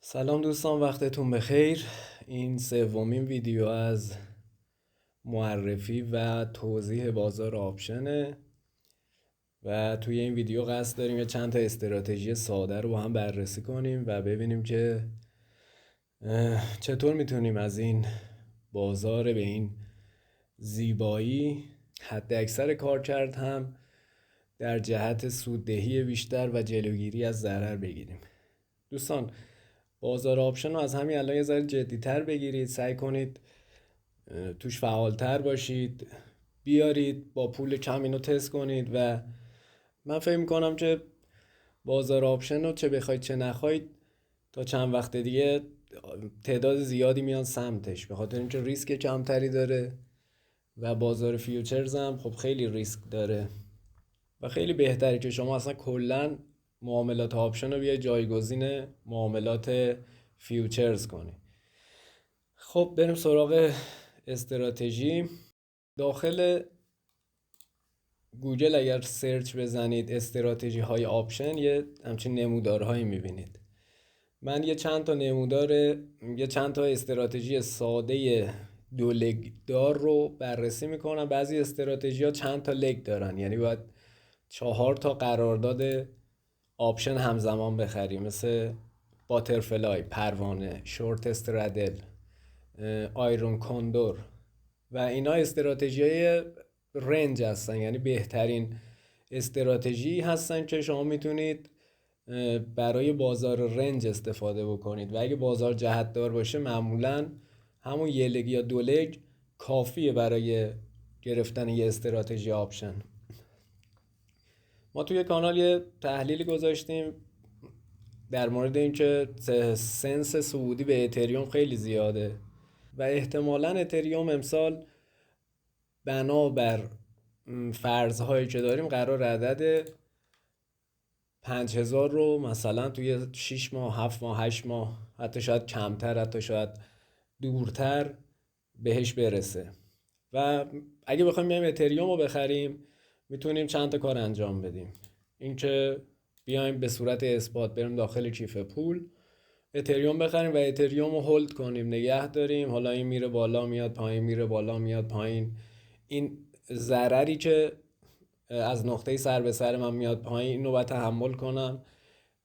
سلام دوستان، وقتتون بخیر. این سومین ویدیو از معرفی و توضیح بازار آپشنه و توی این ویدیو قصد داریم یه چند تا استراتژی ساده رو با هم بررسی کنیم و ببینیم که چطور میتونیم از این بازار به این زیبایی حد اکثر کار کرد هم در جهت سوددهی بیشتر و جلوگیری از ضرر بگیریم. دوستان، بازار آپشن رو از همین الان یه ذره جدی‌تر بگیرید، سعی کنید توش فعالتر باشید، بیارید با پول کم اینو تست کنید و من فکر میکنم که بازار آپشن رو چه بخواید چه نخواید تا چند وقت دیگه تعداد زیادی میان سمتش، به خاطر اینکه ریسک کمتری داره و بازار فیوچرز هم خب خیلی ریسک داره و خیلی بهتره که شما اصلا کلا معاملات آپشن رو بیاید جایگزین معاملات فیوچرز کنی. خب بریم سراغ استراتژی. داخل گوگل اگر سرچ بزنید استراتژی های آپشن یه همچین نمودارهایی میبینید. من یه چند تا استراتژی ساده دو لگ دار رو بررسی میکنم. بعضی استراتژی ها چند تا لگ دارن، یعنی باید 4 تا قرارداد آپشن همزمان بخریم، مثل باترفلای، پروانه، شورت استرادل، آیرون کاندور و اینا استراتژی های رنج هستن، یعنی بهترین استراتژی هستن که شما میتونید برای بازار رنج استفاده بکنید و اگه بازار جهت دار باشه معمولا همون یه لگ یا دو لگ کافیه برای گرفتن یه استراتژی آپشن. ما توی کانال یه تحلیلی گذاشتیم در مورد اینکه سنس صعودی به اتریوم خیلی زیاده و احتمالاً اتریوم امسال بنابر فرض‌هایی که داریم قرار عدد 5000 رو مثلا توی 6 ماه، 7 ماه، 8 ماه، حتی شاید کمتر، حتی شاید دورتر بهش برسه و اگه بخوایم بیایم اتریوم رو بخریم میتونیم چند تا کار انجام بدیم. اینکه بیایم به صورت اثبات بریم داخل کیف پول اتریوم بخریم و اتریوم رو هولد کنیم، نگه داریم. حالا این میره بالا میاد پایین، میره بالا میاد پایین. این ضرری که از نقطه سر به سر من میاد پایین اینو باید تحمل کنم.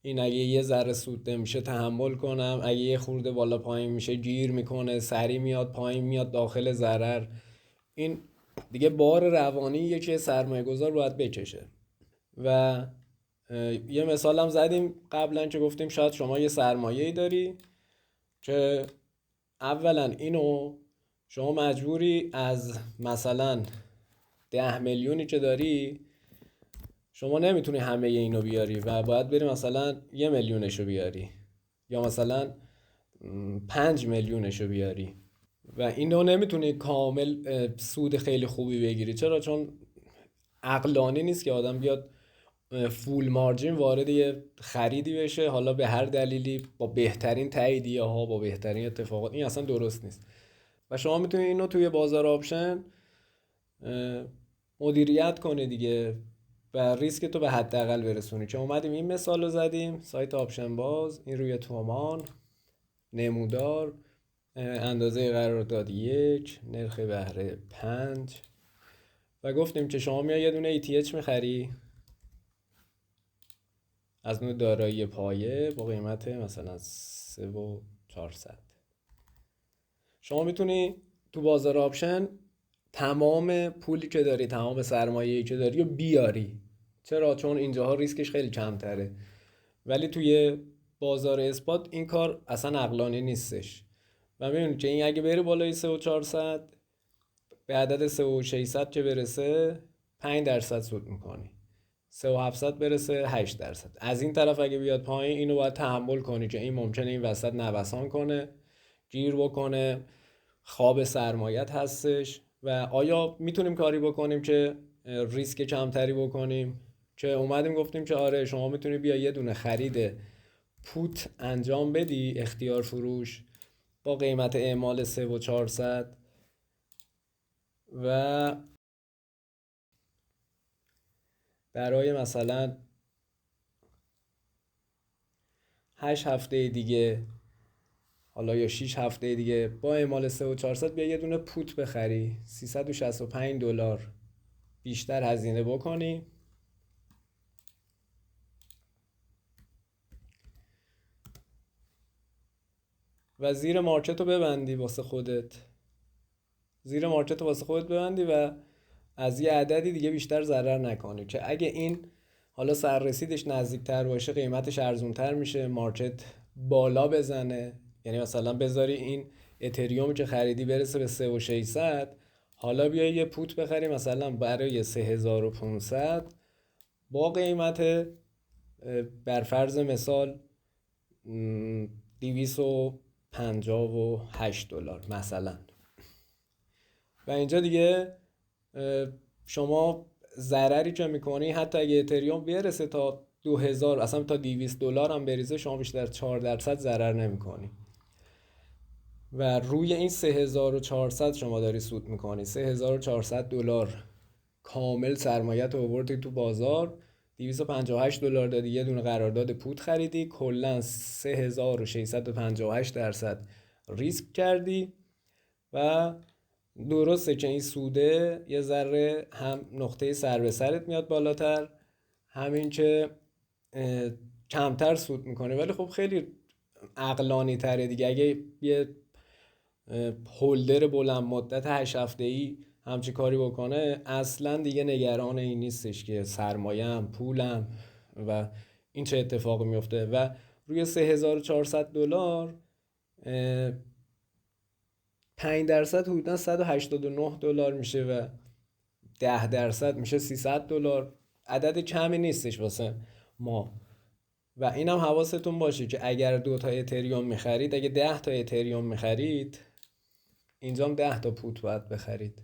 این اگه یه ذره سود نمیشه تحمل کنم، اگه یه خورده بالا پایین میشه گیر میکنه، سری میاد پایین، میاد داخل ضرر. این دیگه بار روانیه که سرمایه گذار باید بکشه و یه مثال هم زدیم قبلا که گفتیم شاید شما یه سرمایه‌ای داری که اولا اینو شما مجبوری از مثلا 10 میلیونی که داری شما نمیتونی همه اینو بیاری و باید بری مثلا 1 میلیونشو بیاری یا مثلا 5 میلیونشو بیاری و اینو نمیتونی کامل سود خیلی خوبی بگیری. چرا؟ چون عقلانی نیست که آدم بیاد فول مارجین وارد یه خریدی بشه، حالا به هر دلیلی با بهترین تاییدیه ها، با بهترین اتفاقات. این اصلا درست نیست و شما میتونید اینو توی بازار آپشن مدیریت کنی دیگه و ریسک تو به حداقل برسونی. که اومدیم این مثال رو زدیم، سایت آپشن باز، این روی تومان، نمودار، اندازه قرارداد 1، نرخ بهره 5 و گفتیم که شما میای یه دونه ETH میخری از نوع دارایی پایه با قیمت مثلا 3400. شما میتونی تو بازار آپشن تمام پولی که داری، تمام سرمایه‌ای که داری رو بیاری. چرا؟ چون اینجاها ریسکش خیلی کمتره. ولی توی بازار اثبات این کار اصلا عقلانی نیستش و میبینید که این اگه بری بالای 3400 به عدد 3600 که برسه 5% سود میکنی، 3700 برسه 8%. از این طرف اگه بیاد پایین اینو باید تحمل کنی که این ممکنه این وسط نوسان کنه، گیر بکنه، خواب سرمایت هستش و آیا میتونیم کاری بکنیم که ریسک کمتری بکنیم؟ که اومدیم گفتیم که آره شما میتونی بیا یه دونه خرید پوت انجام بدی، اختیار فروش با قیمت اعمال 3400 و برای مثلا 8 هفته دیگه حالا یا 6 هفته دیگه با اعمال 3400 بیا یه دونه پوت بخری $365 بیشتر هزینه بکنی و زیر مارکت رو ببندی واسه خودت، زیر مارکت رو واسه خودت ببندی و از یه عددی دیگه بیشتر ضرر نکنی که اگه این حالا سررسیدش نزدیکتر باشه قیمتش ارزونتر میشه، مارکت بالا بزنه، یعنی مثلا بذاری این اتریوم که خریدی برسه به 3600، حالا بیای یه پوت بخری مثلا برای 3500 با قیمت بر فرض مثال $258 مثلا. و اینجا دیگه شما ضرری که میکنی حتی اگه اتریوم برسه تا 2000 اصلا تا $200 هم بریزه شما بیشتر 4% ضرر نمیکنی و روی این 3400 شما داری سود میکنی. $3400 کامل سرمایت رو آوردی تو بازار، $258 دادی یه دونه قرارداد پوت خریدی، کلا 3658% ریسک کردی و درسته که این سوده یه ذره هم نقطه سر به سرت میاد بالاتر، همین که کمتر سود میکنه، ولی خب خیلی عقلانی تره دیگه. اگه یه هولدر بلند مدت 8 هفته‌ای همچی کاری بکنه اصلا دیگه نگران این نیستش که سرمایه‌ام پولم و این چه اتفاقی میفته و روی $3400 5% حدودا $189 میشه و 10% میشه $300. عدد کمی نیستش واسه ما و اینم حواستون باشه که اگر 2 تا اتریوم میخرید، اگه 10 تا اتریوم میخرید اینجا هم 10 تا پوت باید بخرید،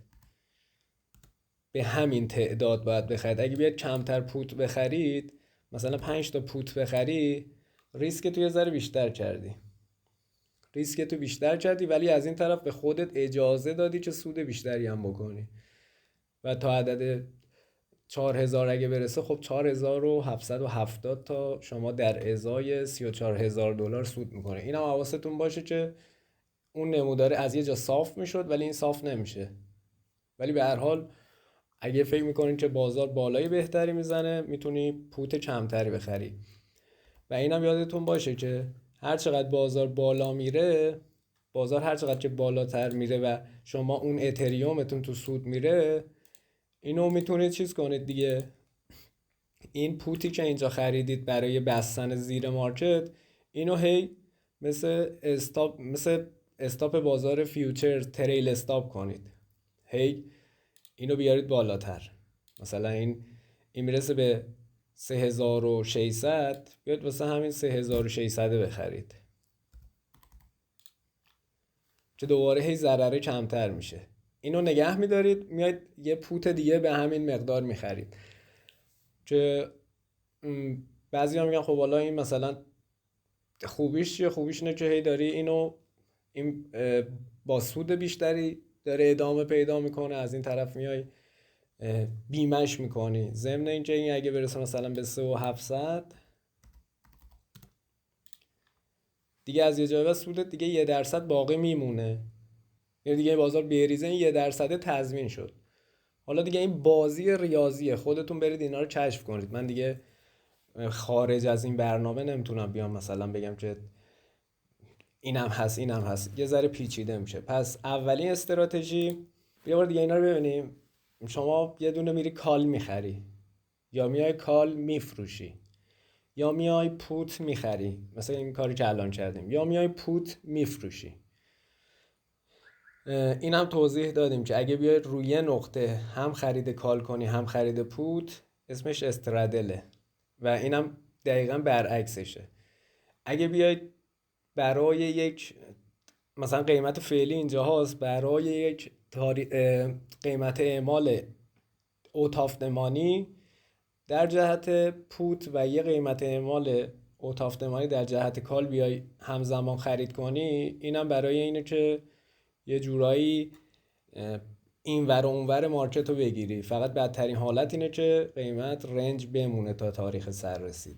به همین تعداد باید بخرید. اگه بیاد کمتر پوت بخرید مثلا 5 تا پوت بخری ریسک تو یه ذره بیشتر کردی، ریسک تو بیشتر کردی ولی از این طرف به خودت اجازه دادی که سود بیشتری هم بکنی و تا عدد 4000 اگه برسه خب 4770 تا شما در ازای $34000 سود میکنه. اینم حواستون باشه که اون نموداره از یه جا صاف میشد ولی این صاف نمیشه، ولی به هر حال اگه فکر میکنین که بازار بالای بهتری میزنه میتونی پوت کمتری بخری و اینم یادتون باشه که هر چقدر بازار بالا میره، بازار هر چقدر که بالاتر میره و شما اون اتریومتون تو سود میره، اینو میتونید چیز کنید دیگه، این پوتی که اینجا خریدید برای بستن زیر مارکت اینو هی مثل استاپ بازار فیوچر تریل استاپ کنید، هی اینو بیارید بالاتر، مثلا این میرسه به 3600 بیاد واسه همین 3600 بخرید که دوباره هی ضرره کمتر میشه. اینو نگه میدارید میاید یه پوت دیگه به همین مقدار میخرید که بعضی ها میگن خب حالا این مثلا خوبیش چیه؟ خوبیش اینه که هی داری این با سود بیشتری داره ادامه پیدا میکنه، از این طرف میای بیمش میکنی، ضمن اینکه این اگه برسه مثلا به 3700 دیگه از یه جای بعد سودت دیگه 1% باقی میمونه، یعنی دیگه بازار بریزه این 1% تضمین شد. حالا دیگه این بازی ریاضیه، خودتون برید اینا رو کشف کنید، من دیگه خارج از این برنامه نمیتونم بیام مثلا بگم که اینم هست اینم هست، یه ذره پیچیده میشه. پس اولین استراتژی، یه بار دیگه اینا رو ببینیم، شما یه دونه میری کال میخری یا میای کال میفروشی یا میای پوت میخری، مثلا این کاری که الان کردیم، یا میای پوت میفروشی. این هم توضیح دادیم که اگه بیای روی نقطه هم خرید کال کنی هم خرید پوت اسمش استرادله و اینم دقیقا برعکسشه. اگه بیای برای یک مثلا قیمت فعلی اینجا هاست، برای یک قیمت اعمال اوتافتمانی در جهت پوت و یه قیمت اعمال اوتافتمانی در جهت کال بیای همزمان خرید کنی، اینم برای اینه که یه جورایی این ور و اون ور مارکت رو بگیری. فقط بدترین حالت اینه که قیمت رنج بمونه تا تاریخ سررسید.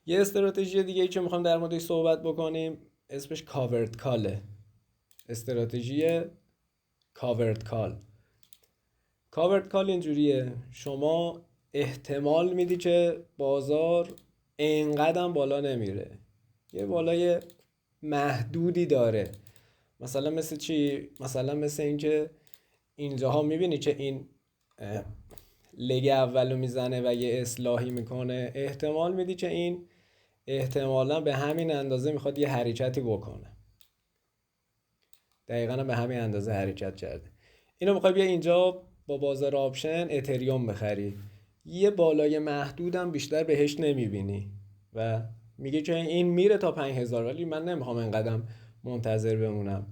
یه استراتژی دیگه ای که میخوام در موردش صحبت بکنیم اسمش کاورد کاله، استراتژی کاورد کال. کاورد کال اینجوریه، شما احتمال میدی که بازار اینقدر بالا نمیره، یه بالای محدودی داره. مثلا مثل چی؟ مثلا مثل اینکه اینجاها میبینی که این لگ اولو میزنه و یه اصلاحی میکنه، احتمال میدی که این احتمالا به همین اندازه میخواد یه حرکتی بکنه. دقیقاً به همین اندازه حرکت کرده. اینو میخوای بیا اینجا با بازار آپشن اتریوم بخری، یه بالای محدودم بیشتر بهش نمیبینی و میگه که این میره تا 5000، ولی من نمیخوام اینقدر منتظر بمونم.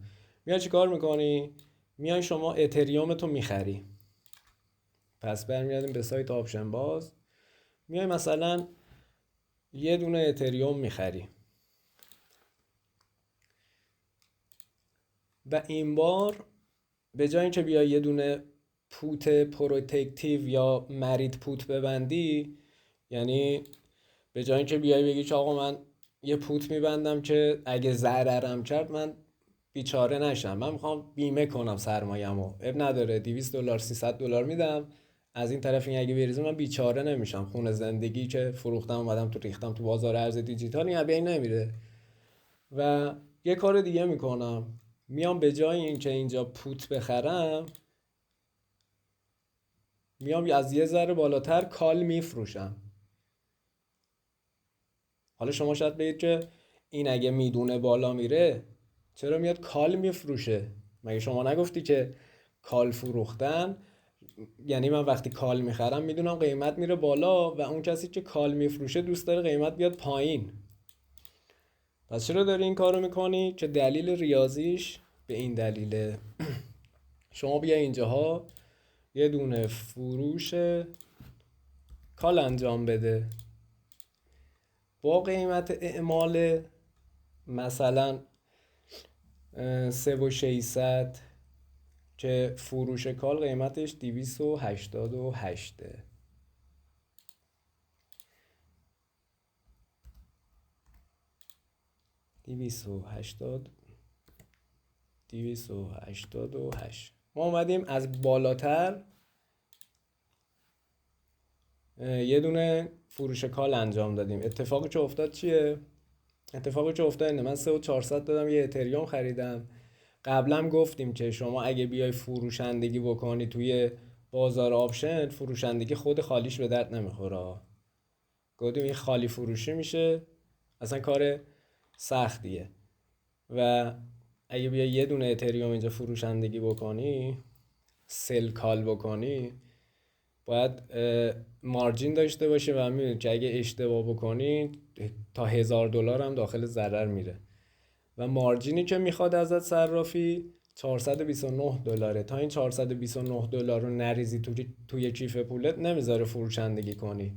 میای چی کار میکنی؟ میای شما اتریوم تو میخری. پس برمیادیم به سایت آپشن باز، میای مثلا یه دونه اتریوم میخری و این بار به جای اینکه بیای یه دونه پوت پروتکتیو یا مرید پوت ببندی، یعنی به جای اینکه بیای بگی که آقا من یه پوت میبندم که اگه ضررم کرد من بیچاره نشم، من میخوام بیمه کنم سرمایه‌مو، اب نداره $200 $300 میدم، از این طرف این اگه بریزه من بیچاره نمیشم، خون زندگی که فروختم اومدم تو ریختم تو بازار ارز دیجیتال، این ابی نمیره. و یه کار دیگه میکنم، میام به جای اینکه اینجا پوت بخرم، میام از یه ذره بالاتر کال میفروشم. حالا شما شاید بگید که این اگه میدونه بالا میره چرا میاد کال میفروشه؟ مگه شما نگفتی که کال فروختن یعنی من وقتی کال میخرم میدونم قیمت میره بالا و اون کسی که کال میفروشه دوست داره قیمت بیاد پایین. پس چرا داری این کارو میکنی؟ که دلیل ریاضیش به این دلیله. شما بیا اینجاها یه دونه فروش کال انجام بده با قیمت اعمال مثلا 3600 که فروش کال قیمتش 288. 288 ما اومدیم از بالاتر یه دونه فروش کال انجام دادیم. اتفاقی که افتاد چیه؟ اتفاقی که افتاد اینه، من 3400 دادم یه اتریوم خریدم. قبلا گفتیم که شما اگه بیای فروشندگی بکنی توی بازار آپشن، فروشندگی خود خالیش به درد نمیخوره. گفتیم این خالی فروشی میشه، اصلا کار سختیه. و اگه بیای یه دونه اتریوم اینجا فروشندگی بکنی، سل کال بکنی، باید مارجین داشته باشه و میدونید که اگه اشتباه بکنی تا $1000 هم داخل ضرر میره و مارجینی که میخواد ازت صرافی $429. تا این $429 رو نریزی توی کیف پولت نمیذاره فروشندگی کنی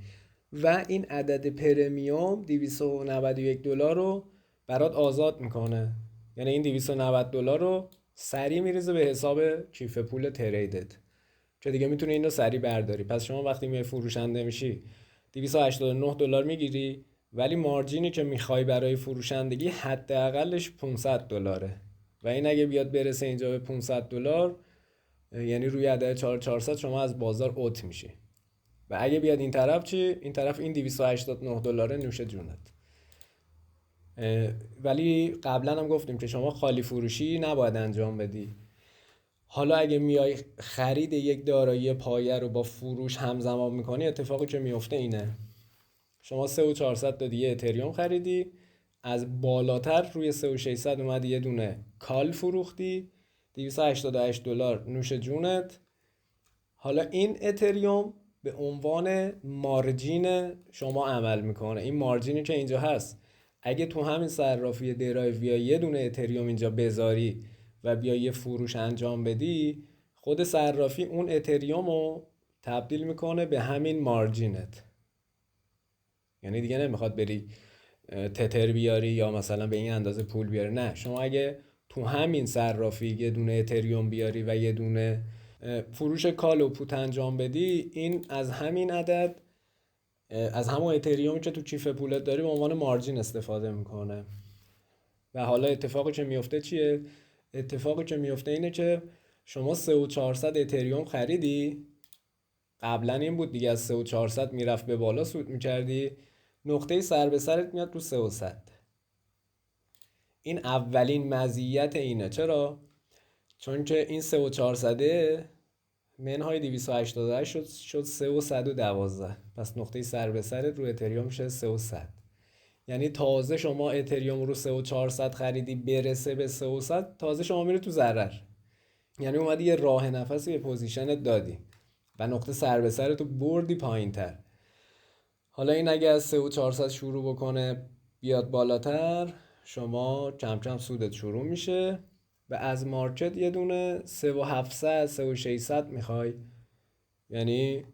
و این عدد پرمیوم $291 رو برات آزاد میکنه. یعنی این $290 رو سریع میریزه به حساب کیف پول تریدت که دیگه میتونی این رو سریع برداری. پس شما وقتی میای فروشنده میشی $289 میگیری، ولی مارجینی که میخوای برای فروشندگی حداقلش $500 و این اگه بیاد برسه اینجا به $500 یعنی روی عدد 4400 شما از بازار اوت میشی. و اگه بیاد این طرف چی؟ این طرف این $289 نوش جونت. ولی قبلا هم گفتیم که شما خالی فروشی نباید انجام بدی. حالا اگه میای خرید یک دارایی پایه رو با فروش همزمان میکنی، اتفاقی که میفته اینه، شما 3400 دادی یه اتریوم خریدی، از بالاتر روی 3600 اومدی یه دونه کال فروختی، $288 نوش جونت. حالا این اتریوم به عنوان مارجین شما عمل میکنه. این مارجینی که اینجا هست، اگه تو همین صرافی درایو یا یه دونه اتریوم اینجا بذاری و بیا یه فروش انجام بدی، خود صرافی اون اتریوم رو تبدیل میکنه به همین مارجینت. یعنی دیگه نمیخواد بری تتر بیاری یا مثلا به این اندازه پول بیاری، نه، شما اگه تو همین صرافی یه دونه اتریوم بیاری و یه دونه فروش کال و پوت انجام بدی، این از همین عدد، از همون اتریومی که تو کیف پولت داری به عنوان مارجین استفاده میکنه. و حالا اتفاقی که میفته چیه؟ اتفاقی که میفته اینه که شما 3400 اتریوم خریدی، قبلا این بود دیگه، از 3400 میرفت به بالا سود میکردی، نقطه سر به سرت میاد رو 3100. این اولین مزیت اینه. چرا؟ چون که این 3400 منهای 288 شد 3112. پس نقطه سر به سرت رو اتریوم میشه 3100. یعنی تازه شما اتریوم رو 3400 خریدی برسه به 3100، تازه شما میره تو ضرر. یعنی اومدی یه راه نفسی به پوزیشنت دادی و نقطه سر به سرت رو بردی پایین تر. حالا این اگه از 3400 شروع بکنه بیاد بالاتر، شما کم کم سودت شروع میشه و از مارکت یه دونه 3700 3600 میخوای. یعنی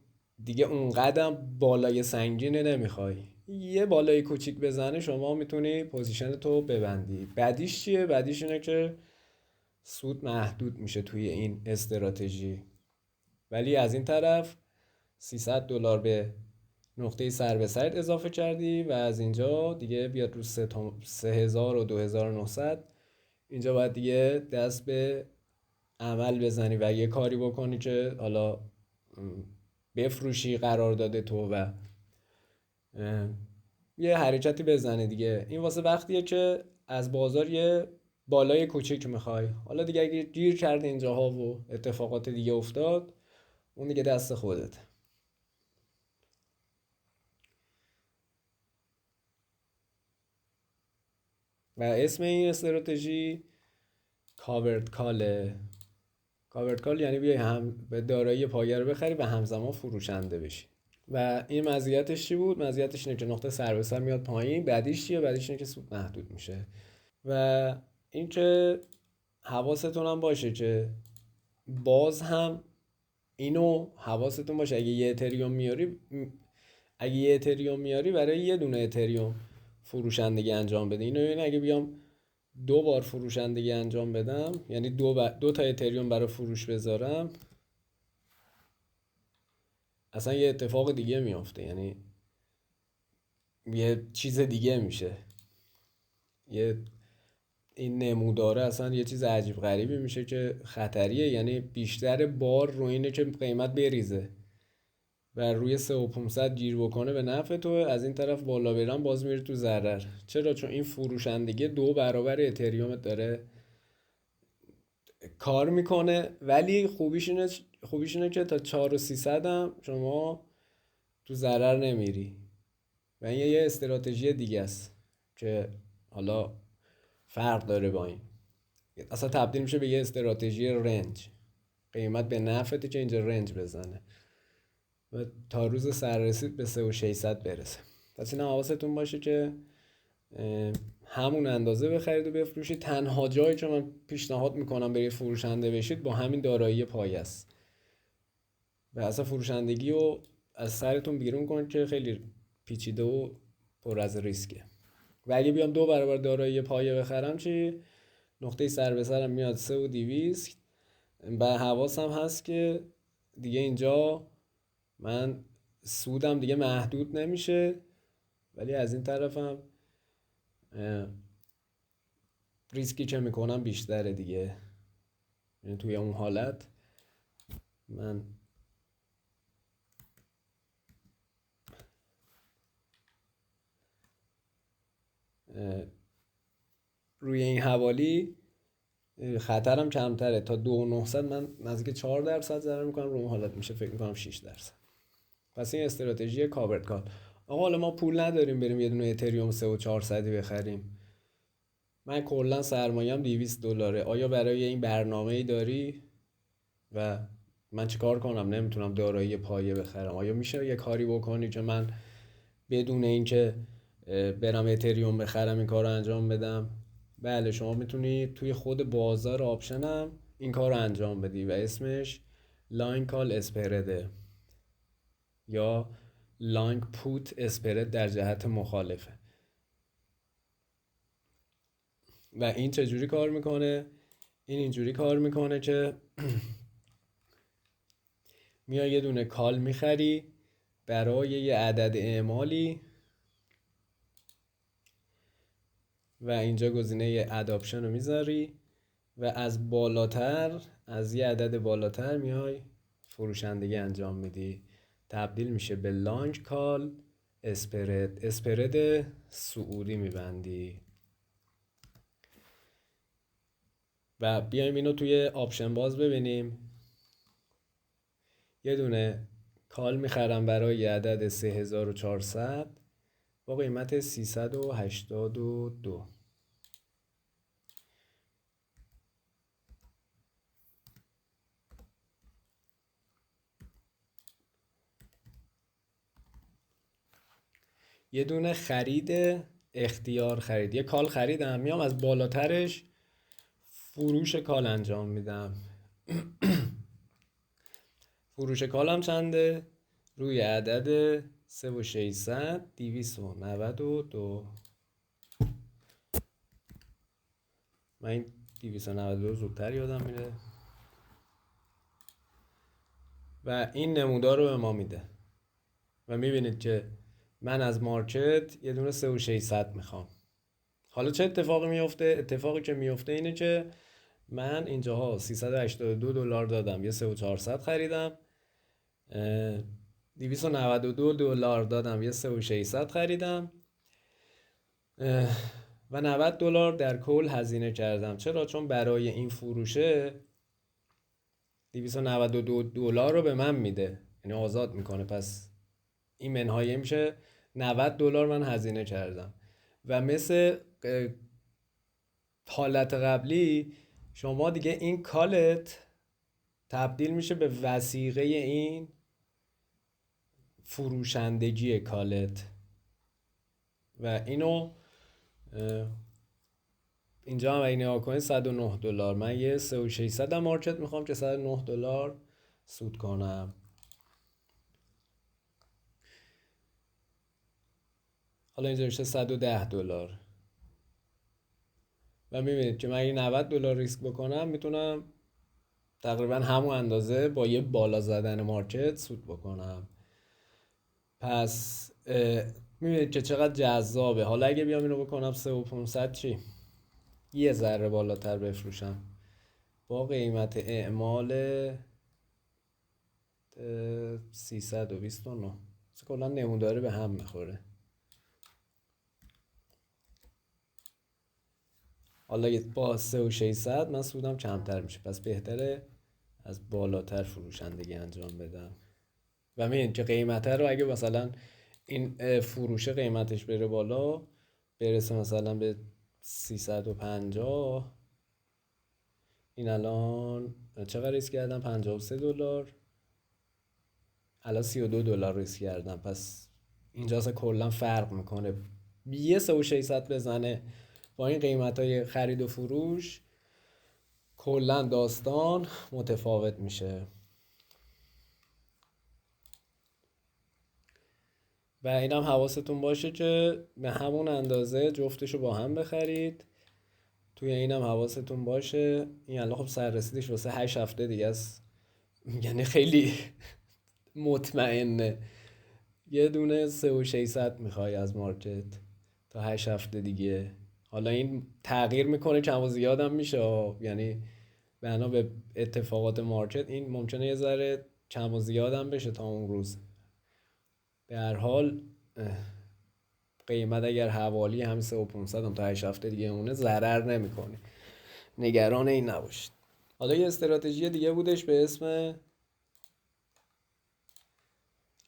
دیگه اون قدم بالای سنگینه نمیخوای، یه بالای کوچیک بزنه شما میتونی پوزیشن تو ببندی. بعدیش چیه؟ بعدیش اینه که سود محدود میشه توی این استراتژی. ولی از این طرف $300 به نقطه سر به سرت اضافه کردی و از اینجا دیگه بیاد رو 3000 و 2900. اینجا باید دیگه دست به عمل بزنی و یه کاری بکنی که حالا بفروشی قرار داده تو و یه حرکتی بزنه دیگه. این واسه وقتیه که از بازار یه بالای کوچیک میخوای. حالا دیگه اگه گیر کرده اینجاها و اتفاقات دیگه افتاد، اون دیگه دست خودت. و اسم این استراتژی کاورد کاله. کاورد کال یعنی بیای هم به دارایی پایه رو بخری و همزمان فروشنده بشی. و این مزیتش چی بود؟ مزیتش اینه که نقطه سر به سر میاد پایین. بعدیش چیه؟ بعدیش اینه که سود محدود میشه. و اینکه حواستون هم باشه که باز هم اینو حواستون باشه، اگه یه اتریوم میاری برای یه دونه اتریوم فروشندگی انجام بده. اینو یعنی اگه بیام 2 بار فروشندگی انجام بدم، یعنی دو تا اتریوم برای فروش بذارم، اصلا یه اتفاق دیگه میافته. یعنی یه چیز دیگه میشه. این نموداره اصلا یه چیز عجیب غریبی میشه که خطریه. یعنی بیشتر بار رو اینه که قیمت بریزه و روی 3500 گیر بکنه به نفع تو، از این طرف بالا برم باز میره تو ضرر. چرا؟ چون این فروشندگی 2 برابر اتریوم داره کار میکنه. ولی خوبیش اینه که تا 4300 هم شما تو ضرر نمیری. و این یه استراتژی دیگه است که حالا فرق داره با این. اصلا تبدیل میشه به یه استراتژی رنج. قیمت به نفعته که اینجا رنج بزنه و تا روز سررسید به 3600 برسه. پس این حواستون باشه که همون اندازه بخرید و بفروشید. تنها جایی که من پیشنهاد میکنم برید فروشنده بشید با همین دارایی پایه است. و اصلا فروشندگی رو از سرتون بیرون کنید که خیلی پیچیده و پر از ریسکه. و اگه بیام 2 برابر دارایی پایه بخرم چی؟ نقطه سر به سرم میاد 3200 و حواسم هست که دیگه اینجا من سودم دیگه محدود نمیشه، ولی از این طرفم ریسکی که میکنم بیشتره دیگه. یعنی توی اون حالت من روی این حوالی خطرم کمتره. تا 2900 من نزدیک 4% ضرر میکنم، رو اون حالت میشه فکر میکنم 6%. پس این استراتژی کاورد کال. آقا حالا ما پول نداریم بریم یه دونه اتریوم 3400 بخریم، من کلا سرمایه‌ام $200. آیا برای این برنامه‌ای داری و من چیکار کنم؟ نمیتونم دارایی پایه بخرم. آیا میشه یه کاری بکنی که من بدون اینکه برم اتریوم بخرم این کار رو انجام بدم؟ بله، شما میتونی توی خود بازار آپشنم این کار رو انجام بدی و اسمش لاین کال اسپرده یا لانگ پوت اسپرد در جهت مخالفه. و این چجوری کار میکنه؟ این اینجوری کار میکنه که میای یه دونه کال میخری برای یه عدد اعمالی و اینجا گزینه اداپشن رو میذاری و از بالاتر، از یه عدد بالاتر میای فروشندگی انجام میدی، تبدیل میشه به لانچ کال اسپرد، اسپرد سعودی میبندی. و بیایم اینو توی آپشن باز ببینیم. یه دونه کال میخرم برای عدد 3400 با قیمت 382. یه دونه خرید اختیار خرید، یه کال خریدم، میام از بالاترش فروش کال انجام میدم. فروش کالم چنده؟ روی عدد 3600 292. من این 292 زودتر یادم میره و این نمودار رو به ما میده و میبینید که من از مارکت یه دونه 3600 میخوام. حالا چه اتفاقی میفته؟ اتفاقی که میفته اینه که من اینجاها 382 دلار دادم، یه 3400 خریدم، 292 دلار دادم، یه 3600 خریدم و 90 دلار در کل هزینه کردم. چرا؟ چون برای این فروشه 292 دلار رو به من میده، یعنی آزاد میکنه. پس این منهای میشه 90 دلار من هزینه کردم. و مثل حالت قبلی شما دیگه این کالت تبدیل میشه به وثیقه این فروشندگی کالت و اینو اینجا هم اگه نگاه کنید 109 دلار، من یه 3600 هم مارکت میخوام که 109 دلار سود کنم. حالا اینجا میشه 110 دلار و میبینید که من اگه 90 دلار ریسک بکنم میتونم تقریبا همون اندازه با یه بالا زدن مارکت سود بکنم. پس میبینید که چقدر جذابه. حالا اگه بیام اینو بکنم 3500 چی؟ یه ذره بالاتر بفروشم با قیمت اعمال 329. کلا نموداره به هم میخوره. حالا با 3600 من سودم کمتر میشه، پس بهتره از بالاتر فروشندگی انجام بدم. و میبینید که قیمته رو اگه مثلا این فروشه قیمتش بره بالا، برسه مثلا به 350، این الان چقدر ریسک کردم؟ 53 دلار، الان 32 دلار ریسک کردم. پس اینجا اصلا کلا فرق میکنه. یه 3600 بزنه با این قیمت های خرید و فروش، کلا داستان متفاوت میشه. و اینم حواستون باشه که به همون اندازه جفتشو با هم بخرید. توی اینم حواستون باشه این الان خب سررسیدش واسه 8 هفته دیگه است، یعنی خیلی مطمئنه. یه دونه 3600 میخوای از مارکت تا 8 هفته دیگه. حالا این تغییر میکنه، کم و زیاد هم میشه، یعنی بنا به اتفاقات مارکت این ممکنه یه ذره کم و زیاد هم بشه تا اون روز. به هر حال قیمت اگر حوالی هم 3500 هم تا 8 هفته دیگه اونه ضرر نمیکنه، نگران این نباشید. حالا یه استراتژی دیگه بودش به اسم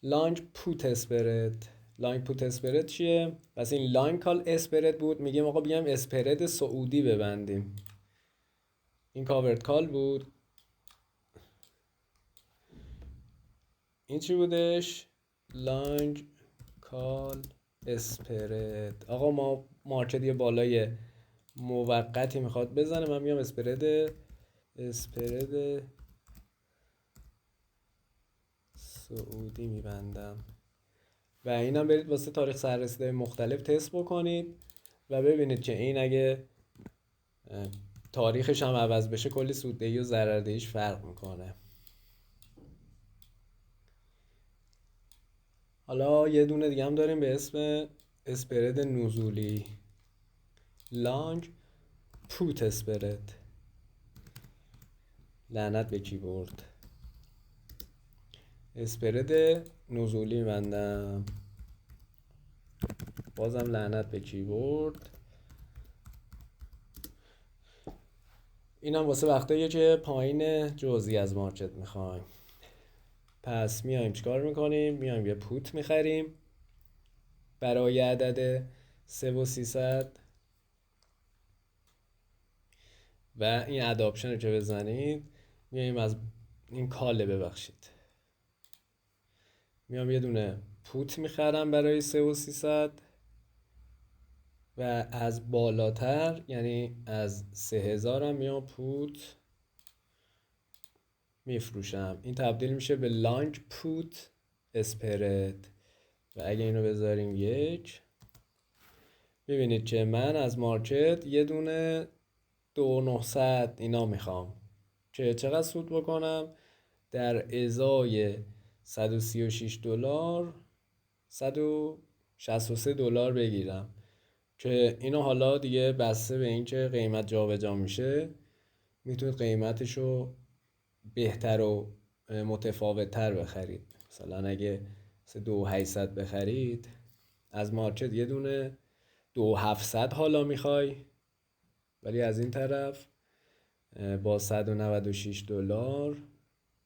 لانگ پوت اسپرد. لانگ پوت اسپرد چیه؟ پس این لانگ کال اسپرد بود، میگیم آقا بیایم اسپرد سعودی ببندیم. این کاورد کال بود. این چی بودش؟ لانگ کال اسپرد. آقا ما مارکت یه بالای موقتی میخواد بزنه، من میام اسپرد سعودی میبندم. و اینم برید واسه تاریخ سررسیده مختلف تست بکنید و ببینید که این اگه تاریخش هم عوض بشه کلی سوددهی و ضرردهیش فرق میکنه. حالا یه دونه دیگه هم داریم به اسم اسپرد نزولی. لانگ پوت اسپرد. لعنت به کیبورد. اسپرد نزولی میبندم. بازم لعنت به کیبورد. اینم واسه وقتاییه که پایین جزئی از مارکت میخوایم. پس میایم چیکار میکنیم؟ میایم یه پوت میخریم برای عدد 3300 و این اداپشن رو که بزنید میایم از این کاله ببخشید میام یه دونه پوت میخرم برای 3300 و از بالاتر یعنی از 3000 هم میام پوت میفروشم. این تبدیل میشه به لانگ پوت اسپرد و اگه اینو بذاریم 1 ببینید که من از مارکت یه دونه 2900 اینا میخوام که چقدر سود بکنم. در ازای $136 $163 بگیرم که اینو حالا دیگه بسته به اینکه قیمت جابجا میشه میتونید قیمتشو بهتر و متفاوت تر بخرید. مثلا اگه 2800 بخرید از مارکت یه دونه 2700 حالا میخوای ولی از این طرف با $196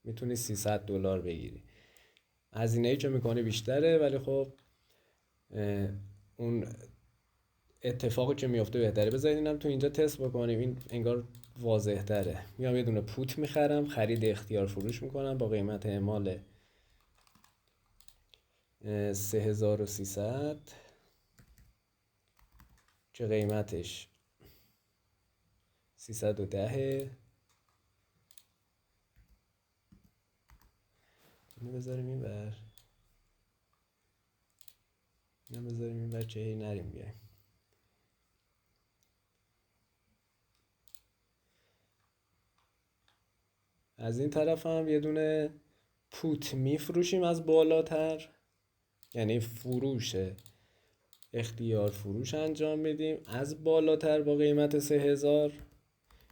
میتونی $300 بگیری. هزینه‌ای که میکنی بیشتره ولی خب اون اتفاقی که میفته بهتره. بذارید اینم تو اینجا تست بکنیم. این انگار واضح تره. میام یه دونه پوت میخرم خرید اختیار فروش میکنم با قیمت اعمال 3300 که قیمتش 310. اینو بذاریم این بر اینو بذاریم این بر که هی نریم بیایم. از این طرف هم یه دونه پوت میفروشیم از بالاتر یعنی فروش اختیار فروش انجام میدیم از بالاتر با قیمت 3000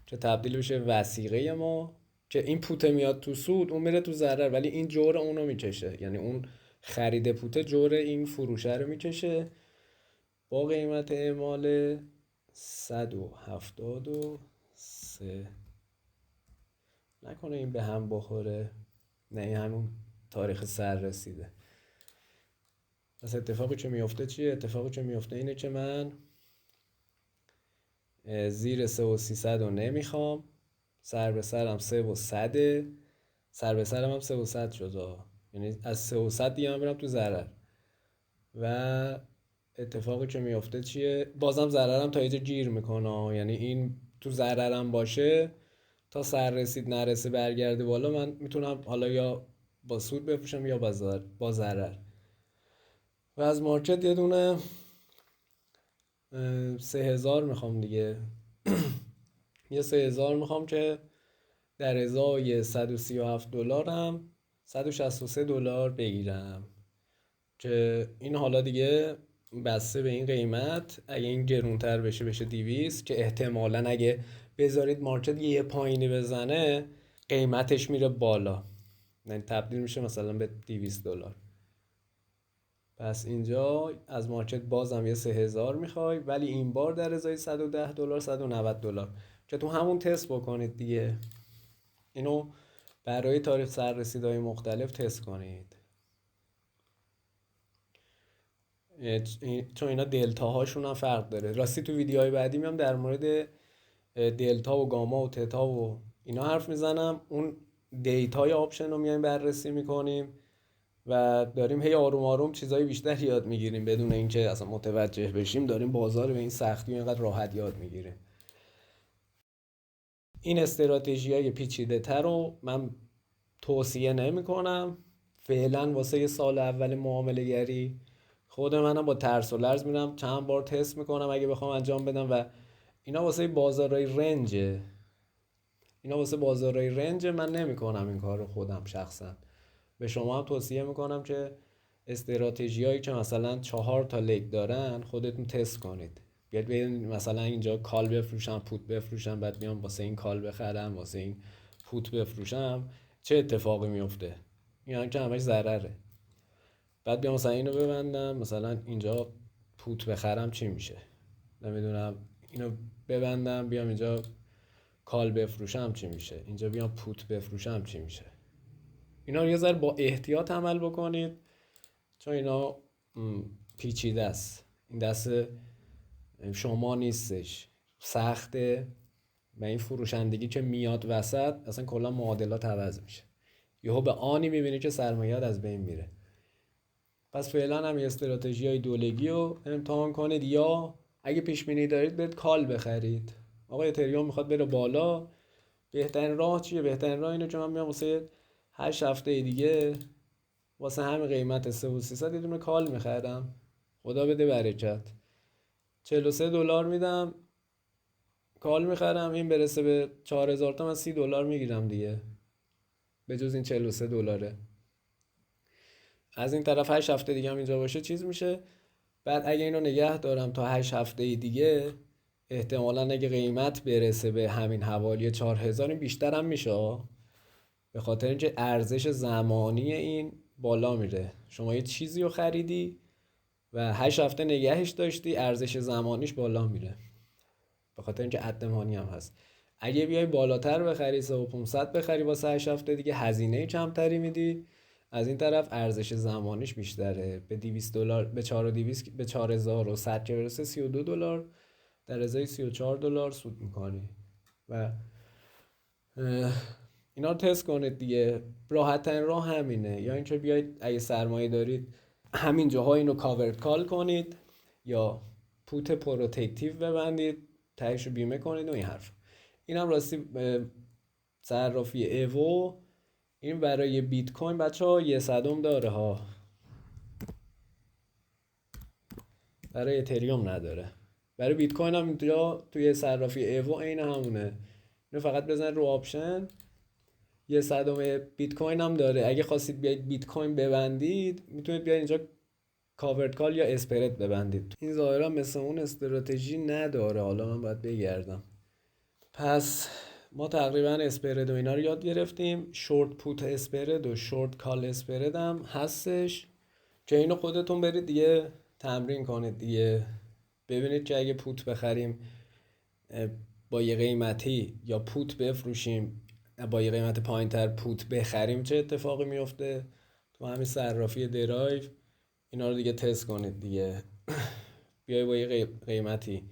که تبدیل بشه وثیقه ما که این پوت میاد تو سود اون میره تو ضرر ولی این جور اونو میکشه. یعنی اون خرید پوت جور این فروشه رو میکشه با قیمت اعمال 173. نکنه این به هم بخوره. نه این همون تاریخ سر رسیده. پس اتفاقی که میفته چیه؟ اتفاقی که میفته اینه که من زیر 3300 رو نمیخوام. سر به سرم 3100 سر به سرم هم 3100 شد. یعنی از 3100 دیگه من میرم تو ضرر و اتفاقی که میفته چیه؟ بازم ضررم تا اینجا گیر میکنه. یعنی این تو ضررم باشه تا سر رسید نرسه برگرده بالا من میتونم حالا یا با سود بفروشم یا با ضرر. و از مارکت یه دونه 3000 میخوام دیگه. یه 3000 میخوام که در ازای $137 هم $163 بگیرم که این حالا دیگه بسته به این قیمت اگه این گرونتر بشه 200 که احتمالاً اگه بذارید مارکت یه پایینی بزنه قیمتش میره بالا یعنی تبدیل میشه مثلا به $200. پس اینجا از مارکت بازم یه 3000 میخوای ولی این بار در ازای $110 $190 که تو همون تست بکنید دیگه. اینو برای تاریخ سررسیدهای مختلف تست کنید چون اینا دلتا هاشون هم فرق داره. راستی تو ویدیوهای بعدی میام در مورد دلتا و گاما و تتا و اینا حرف میزنم. اون دیتای آپشن رو میایم بررسی میکنیم و داریم هی آروم آروم چیزای بیشتر یاد میگیریم بدون اینکه اصلا متوجه بشیم داریم بازار به این سختی و اینقدر راحت یاد میگیریم. این استراتژیای پیچیده تر رو من توصیه نمی کنم فعلا واسه سال اول معامله گری. خود منم با ترس و لرز میرم چند بار تست میکنم اگه بخوام انجام بدم و اینا واسه بازارهای رنج من نمی کنم این کار رو خودم شخصا. به شما هم توصیه میکنم که استراتژیایی که مثلا 4 تا لگ دارن خودتون تست کنید. بیاد ببین مثلا اینجا کال بفروشم، پوت بفروشم، بعد بیام واسه این کال بخرم، واسه این پوت بفروشم، چه اتفاقی میفته؟ یعنی که همش ضرره. بعد بیام مثلا اینو ببندم، مثلا اینجا پوت بخرم چی میشه؟ نمیدونم. اینو ببندم بیام اینجا کال بفروشم چی میشه؟ اینجا بیام پوت بفروشم چی میشه؟ اینا رو یه ذره با احتیاط عمل بکنید، چون اینا پیچیده است. این دست شما نیستش، سخته. و این فروشندگی که میاد وسط اصلا کلا معادلات عوض میشه. یهو به آنی میبینی که سرمایه‌ات از بین میره. پس فعلا هم یه استراتژی‌های دولگی رو امتحان کنید، یا اگه پیش بینی دارید برید کال بخرید. آقا اتریوم میخواد بره بالا، بهترین راه چیه؟ بهترین راه اینه که من میام واسه 8 هفته دیگه واسه همین قیمت 3300 یه دونه کال میخرم. خدا بده برکت. $43 میدم کال میخرم، این برسه به 4000 تا من $30 میگیرم دیگه، به جز این $43. از این طرف 8 هفته دیگه هم اینجا باشه چیز میشه. بعد اگه اینو نگه دارم تا 8 هفته دیگه، احتمالاً اگه قیمت برسه به همین حوالی 4000 این بیشتر هم میشه، به خاطر اینکه ارزش زمانی این بالا میره. شما یه چیزی رو خریدی و 8 هفته نگهش داشتی، ارزش زمانیش بالا میره، به خاطر اینکه عدمانی هم هست. اگه بیای بالاتر بخری، 3500 بخری واسه 8 هفته دیگه، هزینه کمتری میدی، از این طرف ارزش زمانیش بیشتره. به $200 به 4200 به 4100 که برسه $32 در ازای $34 سود میکنی. و اینا رو تست کنید دیگه. راحت ترین راه همینه، یا اینکه بیاید اگه سرمایه دارید همین جاها اینو کاورد کال کنید، یا پوت پروتکتیو ببندید، تهش رو بیمه کنید و این حرف. اینم راستی صرافی ایوو این برای بیت کوین بچه‌ها 1 داره ها، برای اتریوم نداره. برای بیت کوین هم اینجا توی صرافی ایوو عین همونه. اینو فقط بزن رو آپشن، 1 بیت کوین هم داره. اگه خواستید بیاید بیت کوین ببندید، میتونید بیاید اینجا کاورد کال یا اسپرد ببندید. این ظاهرا مثل اون استراتژی نداره، حالا من باید بگردم. پس ما تقریبا اسپرد و اینا رو یاد گرفتیم. شورت پوت اسپرد و شورت کال اسپرد هم هستش که اینو خودتون برید دیگه تمرین کنید دیگه. ببینید که اگه پوت بخریم با یه قیمتی، یا پوت بفروشیم با یه قیمت پایین‌تر پوت بخریم، چه اتفاقی میفته. تو همین صرافی درایو اینا رو دیگه تست کنید دیگه. بیای با یه قیمتی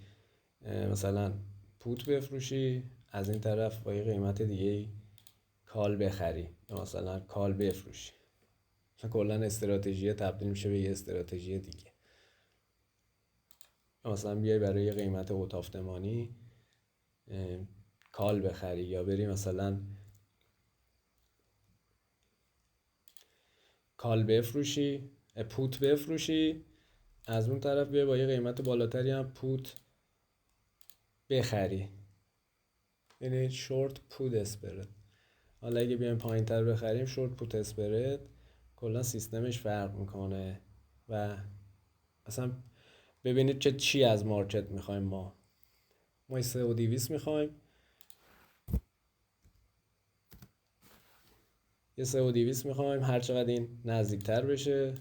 مثلا پوت بفروشی، از این طرف با یه قیمت دیگه کال بخری، یا مثلا کال بفروشی. کلا استراتژی تبدیل میشه به یه استراتژی دیگه. مثلا بیای برای یه قیمت اوتافتمانی کال بخری، یا بری مثلا کال بفروشی، پوت بفروشی، از اون طرف بیای با یه قیمت بالاتری هم پوت بخری. یعنی شورت پوت اسپرد. حالا اگه بیایم پایین تر بخریم شورت پوت اسپرد، کلا سیستمش فرق میکنه. و اصلا ببینید که چی از مارکت میخوایم. ما 3200 میخوایم، یه 3200 میخوایم. هر چقدر این نزدیکتر بشه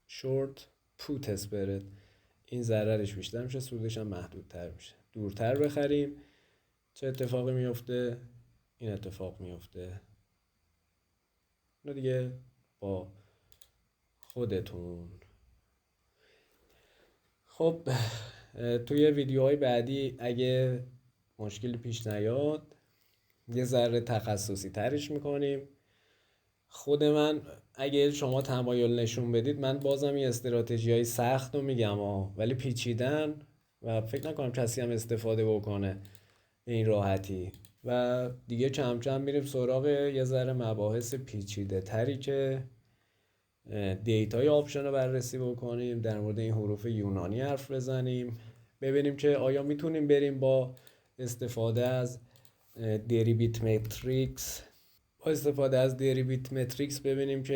شورت پوت اسپرد، این ضررش بیشتر میشه، سودش هم محدودتر میشه. دورتر بخریم چه اتفاقی میفته؟ این اتفاق میفته. اینو دیگه با خودتون. خب توی ویدیوهای بعدی اگه مشکلی پیش نیاد یه ذره تخصصی ترش میکنیم. خود من اگه شما تمایل نشون بدید، من بازم یه استراتژی های سخت رو میگم ولی پیچیدن و فکر نکنم کسی هم استفاده بکنه به این راحتی. و دیگه کم کم میریم سراغ یه ذره مباحث پیچیده تری که دیتای آپشن رو بررسی بکنیم، در مورد این حروف یونانی حرف بزنیم، ببینیم که آیا میتونیم بریم با استفاده از دریبیت متریکس، ببینیم که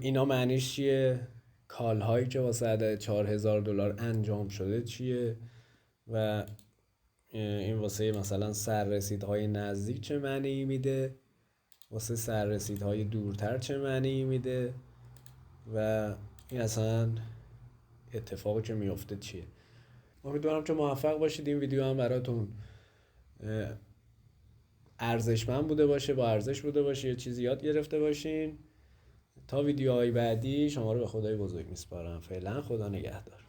اینا معنیش چیه، کال هایی که واسه عدد $4000 انجام شده چیه و این واسه مثلا سررسیدهای نزدیک چه معنی میده، واسه سررسیدهای دورتر چه معنی میده و این اصلا اتفاقی که میفته چیه. امیدوارم که موفق باشید. این ویدیو هم براتون ارزشمند بوده باشه، با ارزش بوده باشه، یه چیزی یاد گرفته باشین. تا ویدیوهای بعدی شما رو به خدای بزرگ میسپارم. فعلا خدا نگهدار.